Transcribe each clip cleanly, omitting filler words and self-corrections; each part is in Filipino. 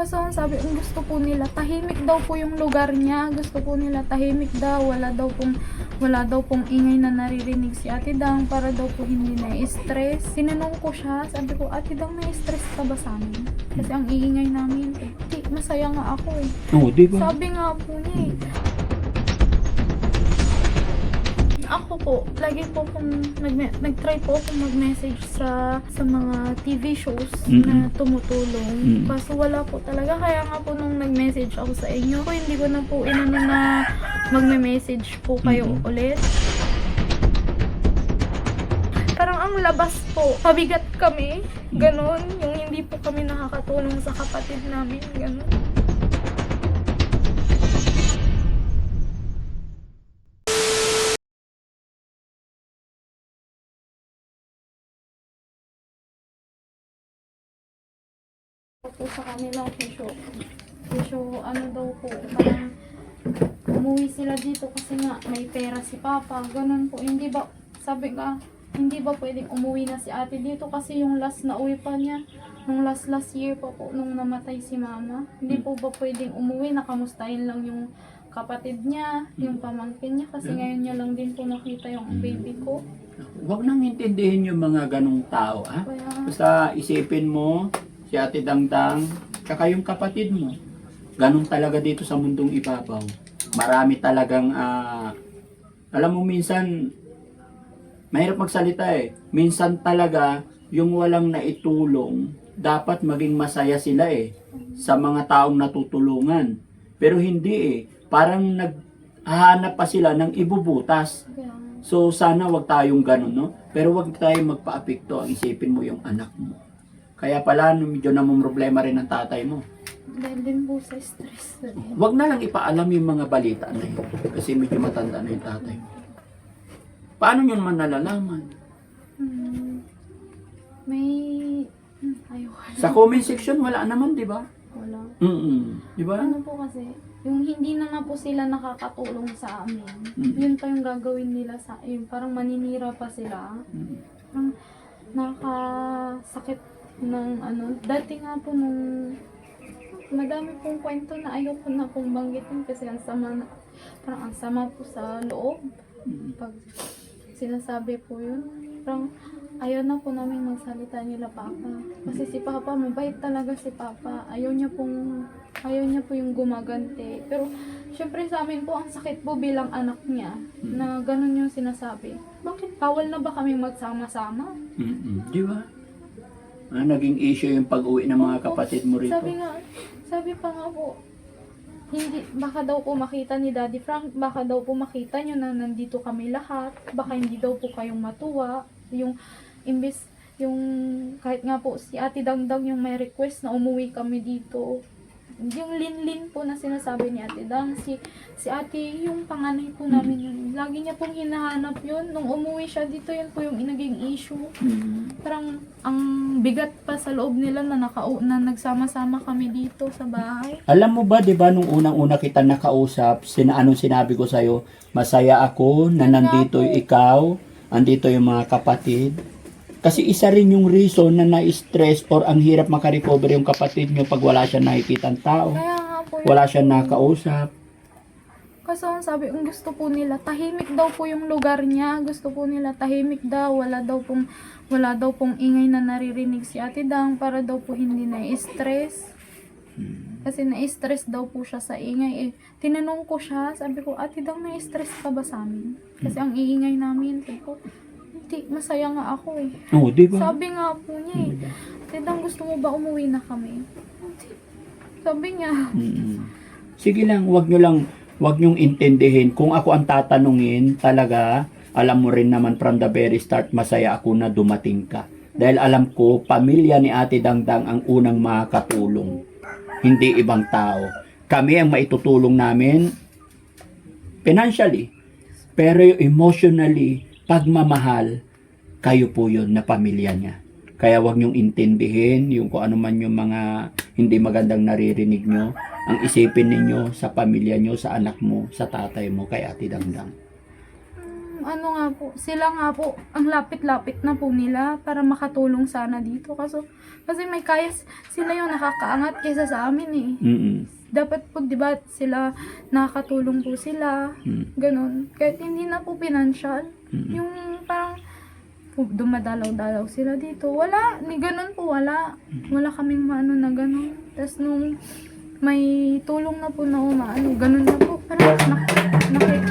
Kaso ang sabi, ang gusto po nila, tahimik daw po yung lugar niya. Gusto po nila tahimik daw. Wala daw pong ingay na naririnig si Ate Dang para daw po hindi na-stress. Tinanong ko siya, sabi ko, Ate Dang, na-stress ka ba sa amin? Kasi ang iingay namin. Di, masaya nga ako eh. Oo, di ba? Sabi nga po niya eh. Ako po, lagi po kung nag-try po akong mag-message sa mga TV shows na tumutulong. Kaso wala po talaga. Kaya nga po nung nag-message ako sa inyo, hindi ko na po inano na magme-message po kayo ulit. Parang ang labas po, pabigat kami, ganon. Yung hindi po kami nakakatulong sa kapatid namin, ganon. Po sa kanila, so ano daw po, parang umuwi sila dito kasi nga may pera si Papa, ganun po. Hindi ba, sabi ka, hindi ba pwedeng umuwi na si Ate dito kasi yung last na uwi pa niya, nung last year pa po, nung namatay si Mama. Hindi po ba pwedeng umuwi, nakamustahin lang yung kapatid niya, yung pamangkin niya, kasi ngayon niya lang din po nakita yung baby ko. Huwag nang intindihin yung mga ganong tao, ha? Kaya, Basta isipin mo, si Ate Dangdang, tsaka yung kapatid mo. Ganun talaga dito sa mundong ibabaw. Marami talagang, alam mo minsan, mahirap magsalita eh. Minsan talaga, yung walang naitulong, dapat maging masaya sila eh, sa mga taong natutulungan. Pero hindi eh. Parang naghahanap pa sila ng ibubutas. kaya, So sana wag tayong ganun, no? Pero wag tayong magpa-apekto. Ang isipin mo yung anak mo. Kaya pala, medyo namang problema rin ang tatay mo. dahil din po sa stress. Huwag na lang ipaalam yung mga balita na yun. Kasi medyo matanda na yung tatay mo. Paano nyo naman nalalaman? May, ayaw. Sa comment section, wala naman, di ba? Wala. Di ba? Ano po kasi, yung hindi na nga po sila nakakatulong sa amin, yun pa yung gagawin nila sa, yung parang maninira pa sila. Parang nakakasakit ng ano, dati nga po nung madami pong kwento na ayoko na pong banggitin kasi ang sama na, parang ang sama po sa loob pag sinasabi po yun. Parang ayaw na po namin magsalita nila Papa kasi si Papa, mabait talaga si Papa, ayaw niya po yung gumaganti, pero syempre sa amin po ang sakit po bilang anak niya na ganun yung sinasabi. Bakit bawal na ba kami magsama-sama? Di ba? Naging issue yung pag-uwi ng mga kapatid mo rito. Sabi pa nga po, hindi, baka daw po makita ni Daddy Frank, baka daw po makita nyo na nandito kami lahat, baka hindi daw po kayong matuwa, yung, imbes, yung, kahit nga po si Ate Dangdang yung may request na umuwi kami dito, yung Linlin po na sinasabi ni Ate Dang, si Ate, yung panganay po namin yun, lagi niya pong hinahanap yun, nung umuwi siya dito, yun po yung naging issue. Parang ang bigat pa sa loob nila na nagsama-sama kami dito sa bahay. Alam mo ba, di ba, nung unang-una kita nakausap, anong sinabi ko sa'yo, masaya ako na nandito ikaw, andito yung mga kapatid. Kasi isa rin yung reason na na-stress or ang hirap makarecover yung kapatid nyo pag wala siya nakikitang tao, Kaya nga po wala siya nakausap. Kasi ang sabi, ang gusto po nila, tahimik daw po yung lugar niya. Gusto po nila tahimik daw, wala daw pong ingay na naririnig si Ate Dang para daw po hindi na-stress. Kasi na-stress daw po siya sa ingay eh. Tinanong ko siya, sabi ko, Ate Dang, na-stress ka ba sa amin? Kasi ang iingay namin, sabi ko, hindi, masaya nga ako eh. Oo, di ba? Sabi nga po niya eh, Ate Dang, gusto mo ba umuwi na kami? Sabi niya. Sige lang, wag nyong intindihin. Kung ako ang tatanungin, talaga, alam mo rin naman from the very start, masaya ako na dumating ka. Dahil alam ko, pamilya ni Ate Dangdang ang unang makakatulong. Hindi ibang tao. Kami ang maitutulong namin financially. Pero emotionally, pagmamahal, kayo po yun na pamilya niya. Kaya wag niyong intindihin yung kung ano man yung mga hindi magandang naririnig nyo. Ang isipin ninyo sa pamilya nyo, sa anak mo, sa tatay mo, kay Ate Dangdang. ano nga po, sila nga po, ang lapit-lapit na po nila para makatulong sana dito. Kasi may kaya sila yung nakakaangat kaysa sa amin eh. Mm-mm. Dapat po, di ba, sila, nakakatulong po sila, ganun. Kahit hindi na po financial, yung parang, dumadalaw-dalaw sila dito. Wala, ni ganun po, wala. Wala kaming maano na ganun. Tapos nung may tulong na po na umaano, ganun na po. Parang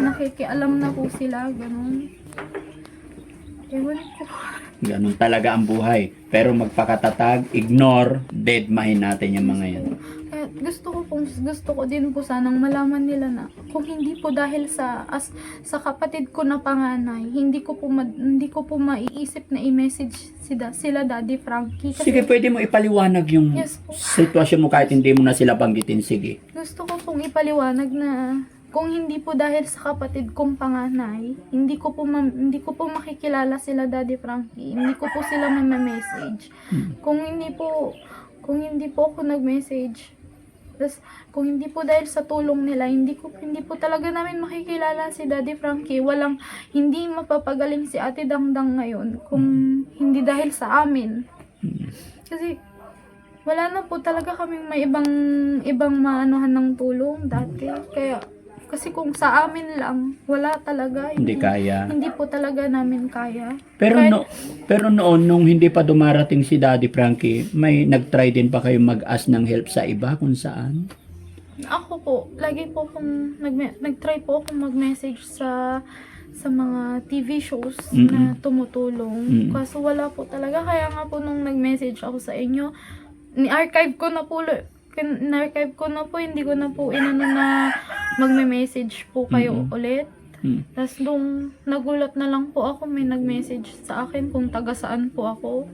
nakikialam na po sila, ganun. Ewan ko. Ganun talaga ang buhay. Pero magpakatatag, ignore, deadmahin natin yung mga yan. Kaya gusto ko din po sanang malaman nila na kung hindi po dahil sa kapatid ko na panganay, hindi ko po maiisip na i-message sila Daddy Frankie. Kasi Sige, pwede mo ipaliwanag yung Yes po. sitwasyon mo kahit hindi mo na sila banggitin. Sige. gusto ko pong ipaliwanag na kung hindi po dahil sa kapatid kong panganay, hindi ko po makikilala sila Daddy Frankie. Hindi ko po sila ma-message. Kung hindi po ako nag-message, tapos kung hindi po dahil sa tulong nila, hindi po talaga namin makikilala si Daddy Frankie. Hindi mapapagaling si Ate Dangdang ngayon kung hindi dahil sa amin. Kasi wala na po talaga kaming may ibang maanuhan ng tulong dati. Kasi kung sa amin lang, wala talaga. Hindi kaya. Hindi po talaga namin kaya. Pero noon, nung hindi pa dumarating si Daddy Frankie, may nag-try din pa kayo mag-ask ng help sa iba kung saan? Ako po, lagi po akong nag-try po akong mag-message sa mga TV shows na tumutulong. Kaso wala po talaga. Kaya nga po nung nag-message ako sa inyo, ni-archive ko na po, hindi ko na po inano na magme-message po kayo ulit. Tapos nung nagulat na lang po ako, may nag-message sa akin kung taga saan po ako.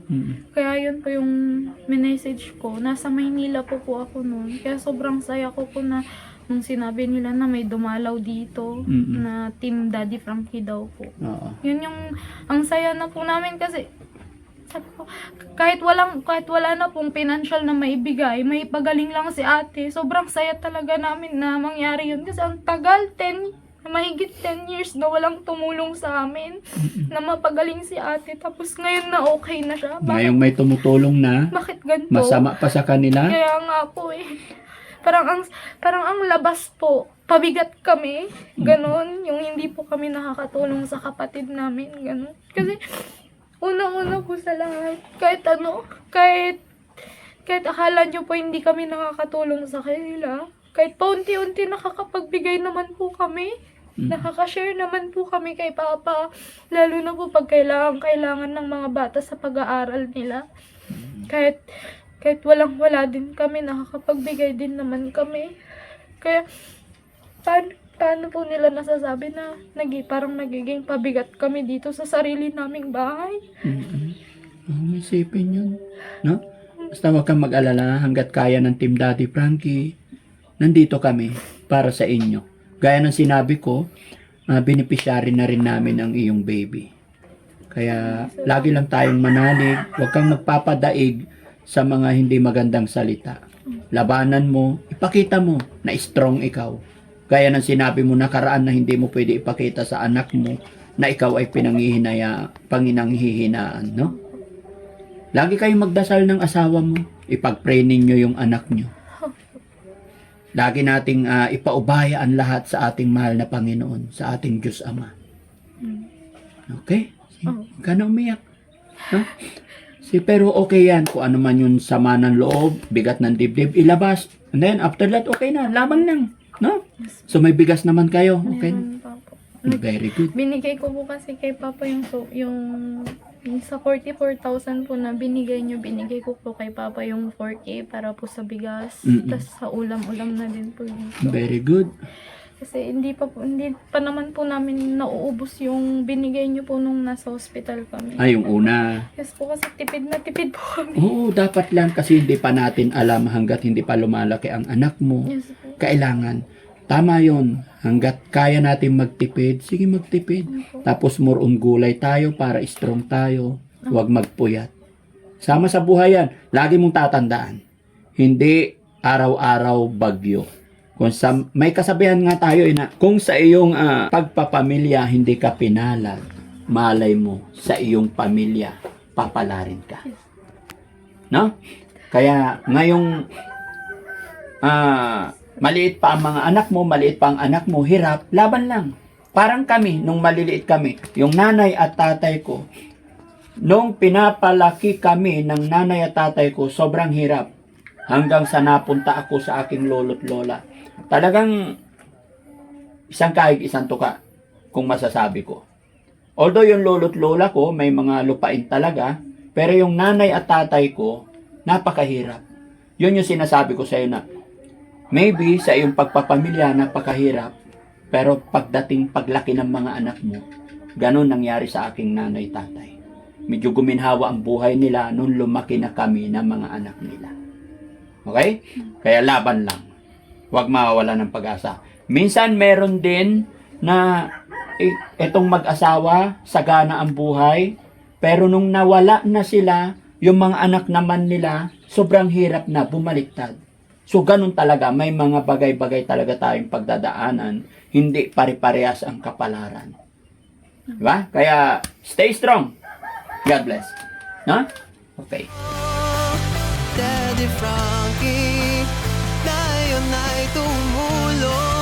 Kaya yun po yung message ko. Nasa Maynila po ako noon. Kaya sobrang saya ko po na nung sinabi nila na may dumalaw dito na Team Daddy Frankie daw po. Oo. Yun yung ang saya na po namin kasi sabi ko, kahit wala na pong financial na maibigay, may pagaling lang si ate. Sobrang saya talaga namin na mangyari yun. Kasi ang tagal, mahigit 10 years na walang tumulong sa amin. Na mapagaling si ate. Tapos ngayon na okay na siya. Ngayong may tumutulong na, Bakit ganito? masama pa sa kanila. Kaya nga po eh. Parang ang labas po. Pabigat kami. Ganon. Yung hindi po kami nakakatulong sa kapatid namin. Ganon. Kasi unang-una po sa lahat, kahit akala nyo po hindi kami nakakatulong sa kanila, kahit paunti-unti nakakapagbigay naman po kami, nakakashare naman po kami kay Papa, lalo na po pag kailangan ng mga bata sa pag-aaral nila. Kahit walang-wala din kami, nakakapagbigay din naman kami. Kaya, paano po nila nasasabi na parang nagiging pabigat kami dito sa sarili naming bahay? May isipin yun. No? Basta huwag kang mag-alala hanggat kaya ng Team Daddy Frankie. Nandito kami para sa inyo. Gaya ng sinabi ko, beneficiary na rin namin ang iyong baby. Kaya lagi lang tayong manalig. Huwag kang magpapadaig sa mga hindi magandang salita. Labanan mo, ipakita mo na strong ikaw. Gaya ng sinabi mo nakaraan na hindi mo pwede ipakita sa anak mo na ikaw ay panginanghihinaan, no? Lagi kayong magdasal ng asawa mo. Ipag-pray ninyo yung anak nyo. Lagi nating ipaubaya ang lahat sa ating mahal na Panginoon, sa ating Diyos Ama. Okay? Huwag ka na umiyak. No? Pero okay yan. Kung ano man yung sama ng loob, bigat ng dibdib, ilabas. And then, after that, okay na. Laban lang. No? So, may bigas naman kayo. Okay? Meron pa po. Very good. Binigay ko po kasi kay Papa yung sa 44,000 po na binigay ko po kay Papa yung 4K para po sa bigas. Tapos sa ulam-ulam na din po dito. Very good. Kasi hindi pa naman po namin nauubos yung binigay niyo po nung nasa hospital kami. Ay, yung una. Yes po, kasi tipid na tipid po kami. Oo, dapat lang kasi hindi pa natin alam hanggat hindi pa lumalaki ang anak mo. Yes po. Kailangan. Tama yon. Hanggat kaya natin magtipid, sige magtipid. Tapos more on gulay tayo para strong tayo. Huwag magpuyat. Sama sa buhay yan. Lagi mong tatandaan. Hindi araw-araw bagyo. Kung sa, may kasabihan nga tayo na kung sa iyong pagpapamilya hindi ka pinalad, malay mo sa iyong pamilya papalarin ka. No? Kaya ngayong maliit pa ang mga anak mo, maliit pa ang anak mo, hirap, laban lang. Parang kami, nung maliliit kami, yung nanay at tatay ko, nung pinapalaki kami ng nanay at tatay ko, sobrang hirap. Hanggang sa napunta ako sa aking lolo't lola. Talagang isang kahig, isang tuka, kung masasabi ko. Although yung lolo't lola ko, may mga lupain talaga, pero yung nanay at tatay ko, napakahirap. Yun yung sinasabi ko sa iyo na, maybe sa iyong pagpapamilya, napakahirap, pero pagdating paglaki ng mga anak mo, ganun nangyari sa aking nanay tatay. Medyo guminhawa ang buhay nila nung lumaki na kami ng mga anak nila. Okay? Kaya laban lang. Huwag mawawala ng pag-asa. Minsan meron din na itong mag-asawa, sagana ang buhay, pero nung nawala na sila, yung mga anak naman nila, sobrang hirap na, bumaliktad. So, ganun talaga, may mga bagay-bagay talaga tayong pagdadaanan, hindi pare-parehas ang kapalaran. Diba? Kaya, stay strong. God bless. No? Okay. Daddy Frankie, ngayon ay tumulong.